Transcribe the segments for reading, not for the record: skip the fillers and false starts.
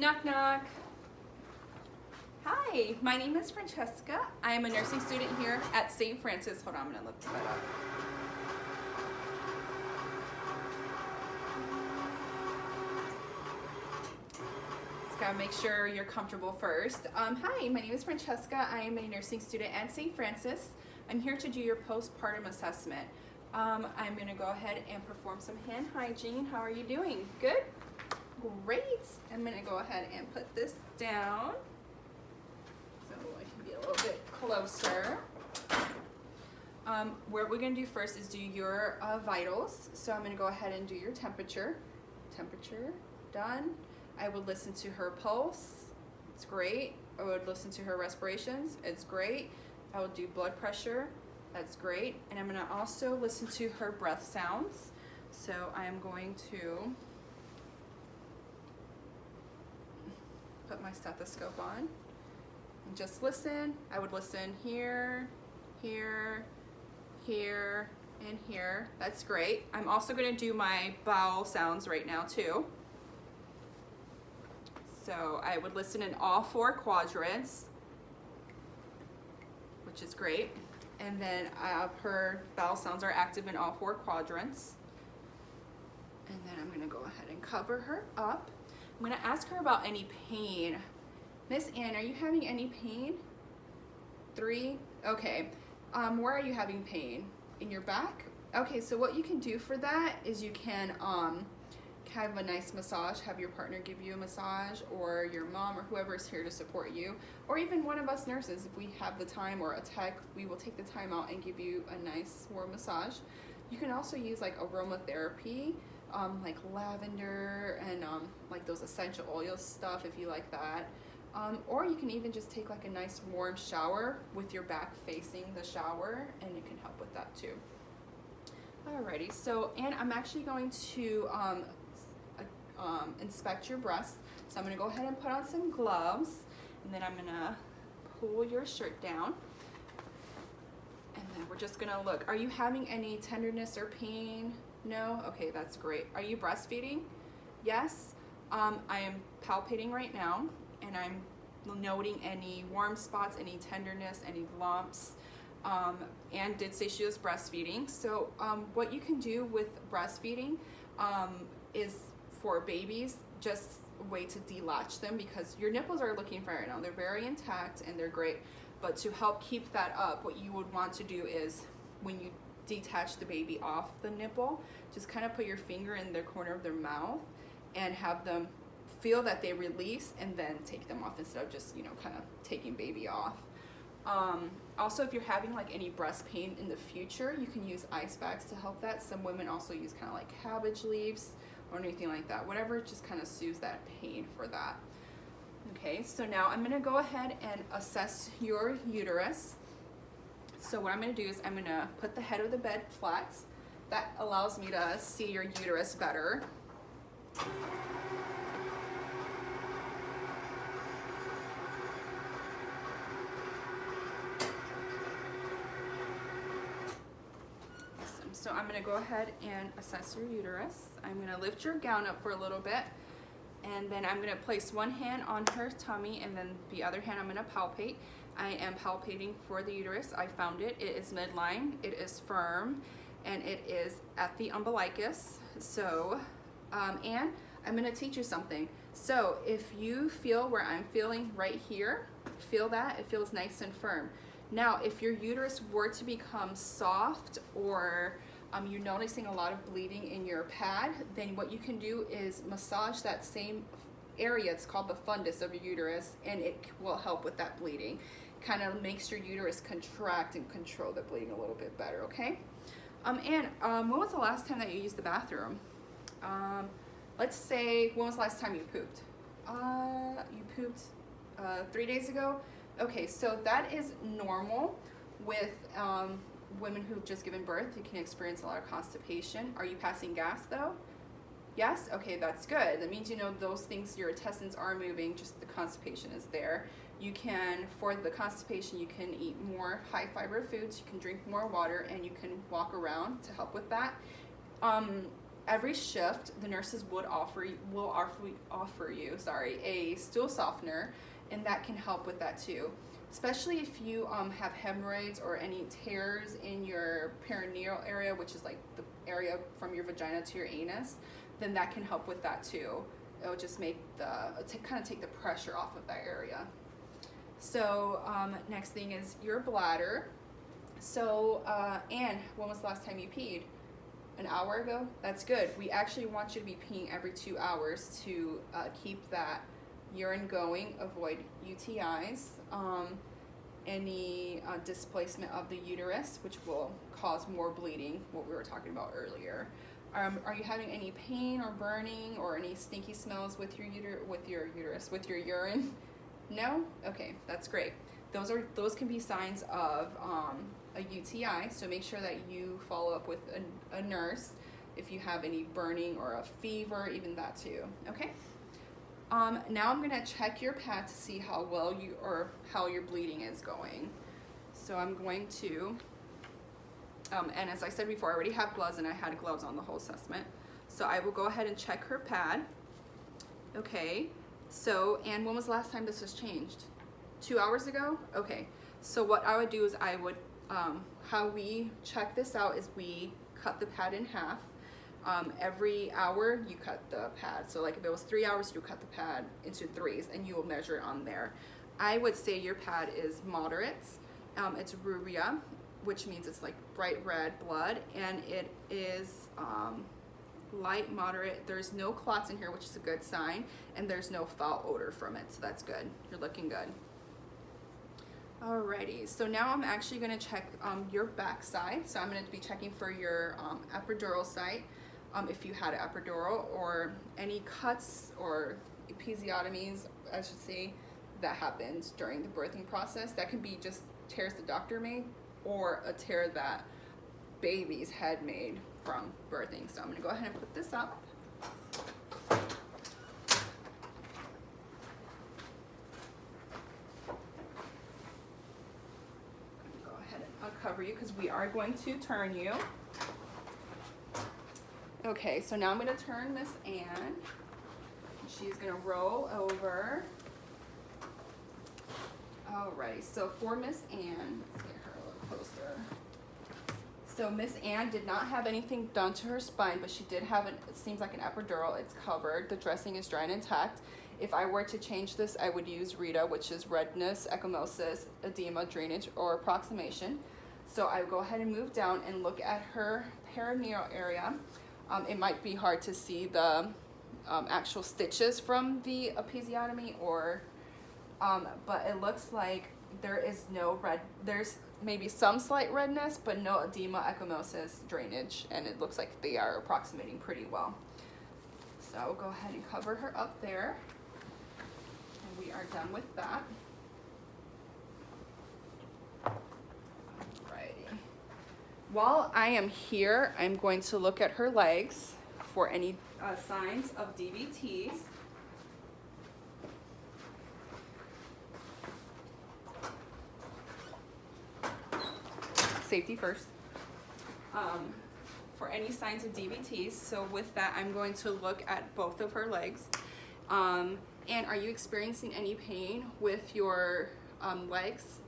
Knock, knock. Hi, my name is Franchesca. I am a nursing student here at St. Francis. Hold on, I'm gonna look that up. Just gotta make sure you're comfortable first. Hi, my name is Franchesca. I am a nursing student at St. Francis. I'm here to do your postpartum assessment. I'm gonna go ahead and perform some hand hygiene. How are you doing? Good? Great. I'm gonna go ahead and put this down so I can be a little bit closer. What we're gonna do first is do your vitals. So I'm gonna go ahead and do your temperature. Temperature, done. I would listen to her pulse. It's great. I would listen to her respirations. It's great. I will do blood pressure. That's great. And I'm gonna also listen to her breath sounds. So I am going to put my stethoscope on and just listen. I would listen here, here, here, and here. That's great. I'm also gonna do my bowel sounds right now too. So I would listen in all 4 quadrants, which is great. And then her bowel sounds are active in all 4 quadrants. And then I'm gonna go ahead and cover her up. I'm gonna ask her about any pain. Miss Ann, are you having any pain? 3, okay. Where are you having pain? In your back? Okay, so what you can do for that is you can have a nice massage, have your partner give you a massage, or your mom or whoever is here to support you, or even one of us nurses, if we have the time, or a tech, we will take the time out and give you a nice warm massage. You can also use like aromatherapy, like lavender and like those essential oil stuff if you like that. Or you can even just take like a nice warm shower with your back facing the shower, and it can help with that too. Alrighty, so Anne, I'm actually going to inspect your breast. So I'm gonna go ahead and put on some gloves, and then I'm gonna pull your shirt down. And then we're just gonna look. Are you having any tenderness or pain? No? Okay, that's great. Are you breastfeeding? Yes. I am palpating right now, and I'm noting any warm spots, any tenderness, any lumps. Anne did say she was breastfeeding. So what you can do with breastfeeding is for babies, just a way to delatch them, because your nipples are looking fine right now. They're very intact and they're great. But to help keep that up, what you would want to do is when you detach the baby off the nipple, just kind of put your finger in the corner of their mouth and have them feel that they release, and then take them off instead of just, you know, kind of taking baby off. Also, if you're having like any breast pain in the future, you can use ice bags to help that. Some women also use kind of like cabbage leaves or anything like that. Whatever just kind of soothes that pain for that. Okay, so now I'm gonna go ahead and assess your uterus. So what I'm gonna do is I'm gonna put the head of the bed flat. That allows me to see your uterus better. So I'm gonna go ahead and assess your uterus. I'm gonna lift your gown up for a little bit, and then I'm gonna place one hand on her tummy, and then the other hand I'm gonna palpate. I am palpating for the uterus. I found it. It is midline, it is firm, and it is at the umbilicus. So, and I'm gonna teach you something. So if you feel where I'm feeling right here, feel that, it feels nice and firm. Now, if your uterus were to become soft, or you're noticing a lot of bleeding in your pad, then what you can do is massage that same area. It's called the fundus of your uterus, and it will help with that bleeding. Kind of makes your uterus contract and control the bleeding a little bit better, okay? And when was the last time that you used the bathroom? Let's say, when was the last time you pooped? You pooped 3 days ago? Okay, so that is normal with women who've just given birth. You can experience a lot of constipation. Are you passing gas though? Yes? Okay, that's good. That means, you know, those things, your intestines are moving, just the constipation is there. You can, for the constipation, you can eat more high fiber foods, you can drink more water, and you can walk around to help with that. every shift, the nurses will offer you a stool softener, and that can help with that too. Especially if you have hemorrhoids or any tears in your perineal area, which is like the area from your vagina to your anus, then that can help with that too. It'll just make kind of take the pressure off of that area. So next thing is your bladder. So Anne, when was the last time you peed? An hour ago? That's good. We actually want you to be peeing every 2 hours to keep that urine going, avoid UTIs, any displacement of the uterus, which will cause more bleeding, what we were talking about earlier. Are you having any pain or burning or any stinky smells with your urine? No? Okay, that's great. Those can be signs of a UTI, so make sure that you follow up with a nurse if you have any burning or a fever, even that too. Okay. Now I'm gonna check your pad to see how well how your bleeding is going. So I'm going to, and as I said before, I already have gloves and I had gloves on the whole assessment. So I will go ahead and check her pad. Okay, so, and when was the last time this was changed? 2 hours ago? Okay, so what I would do is how we check this out is we cut the pad in half. Every hour you cut the pad. So like if it was 3 hours, you cut the pad into threes and you will measure it on there. I would say your pad is moderate. It's rubia, which means it's like bright red blood, and it is light moderate. There's no clots in here, which is a good sign, and there's no foul odor from it, so that's good. You're looking good. Alrighty, so now I'm actually going to check your back side. So I'm going to be checking for your epidural site, if you had an epidural, or any cuts or episiotomies, I should say, that happened during the birthing process. That can be just tears the doctor made or a tear that baby's head made from birthing. So I'm going to go ahead and put this up. Cover you because we are going to turn you. Okay, so now I'm going to turn Miss Anne. She's going to roll over. Alrighty, so for Miss Anne, let's get her a little closer. So Miss Anne did not have anything done to her spine, but she did have it seems like an epidural. It's covered. The dressing is dry and intact. If I were to change this, I would use RETA, which is redness, ecchymosis, edema, drainage, or approximation. So I would go ahead and move down and look at her perineal area. It might be hard to see the actual stitches from the episiotomy, but it looks like there is no there's maybe some slight redness, but no edema, ecchymosis, drainage, and it looks like they are approximating pretty well. So I'll go ahead and cover her up there. And we are done with that. While I am here, I'm going to look at her legs for any signs of DVTs. Safety first. For any signs of DVTs. So with that, I'm going to look at both of her legs. And are you experiencing any pain with your legs?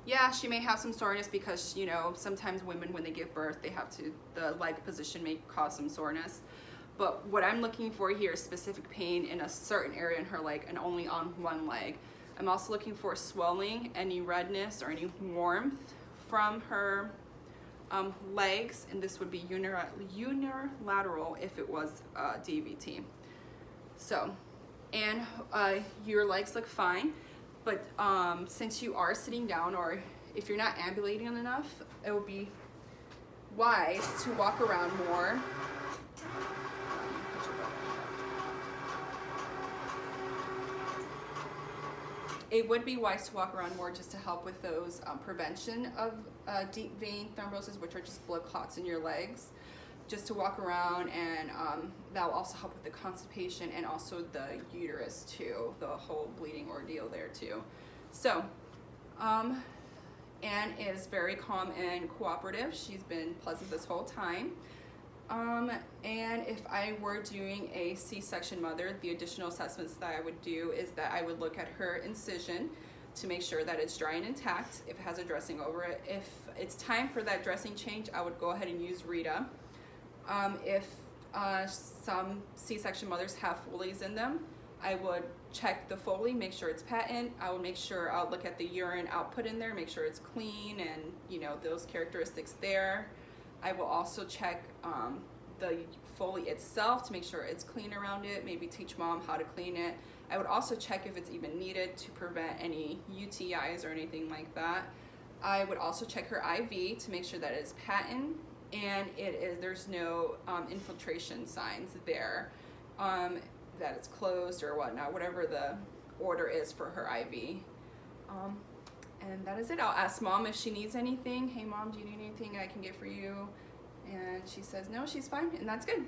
Yeah, she may have some soreness because, you know, sometimes women, when they give birth, the leg position may cause some soreness. But what I'm looking for here is specific pain in a certain area in her leg and only on one leg. I'm also looking for swelling, any redness, or any warmth from her legs, and this would be unilateral if it was DVT. So, and your legs look fine. But since you are sitting down, or if you're not ambulating enough, it would be wise to walk around more. It would be wise to walk around more just to help with those prevention of deep vein thrombosis, which are just blood clots in your legs. Just to walk around, and that will also help with the constipation and also the uterus too, the whole bleeding ordeal there too. So, Anne is very calm and cooperative. She's been pleasant this whole time. And if I were doing a C-section mother, the additional assessments that I would do is that I would look at her incision to make sure that it's dry and intact, if it has a dressing over it. If it's time for that dressing change, I would go ahead and use Rita. If some C-section mothers have Foleys in them, I would check the Foley, make sure it's patent. I would make sure, I'll look at the urine output in there, make sure it's clean and, you know, those characteristics there. I will also check the Foley itself to make sure it's clean around it, maybe teach mom how to clean it. I would also check if it's even needed to prevent any UTIs or anything like that. I would also check her IV to make sure that it's patent and there's no infiltration signs there, that it's closed or whatnot, whatever the order is for her IV. And that is it. I'll ask mom if she needs anything. Hey mom, do you need anything I can get for you? And she says no, she's fine, and that's good.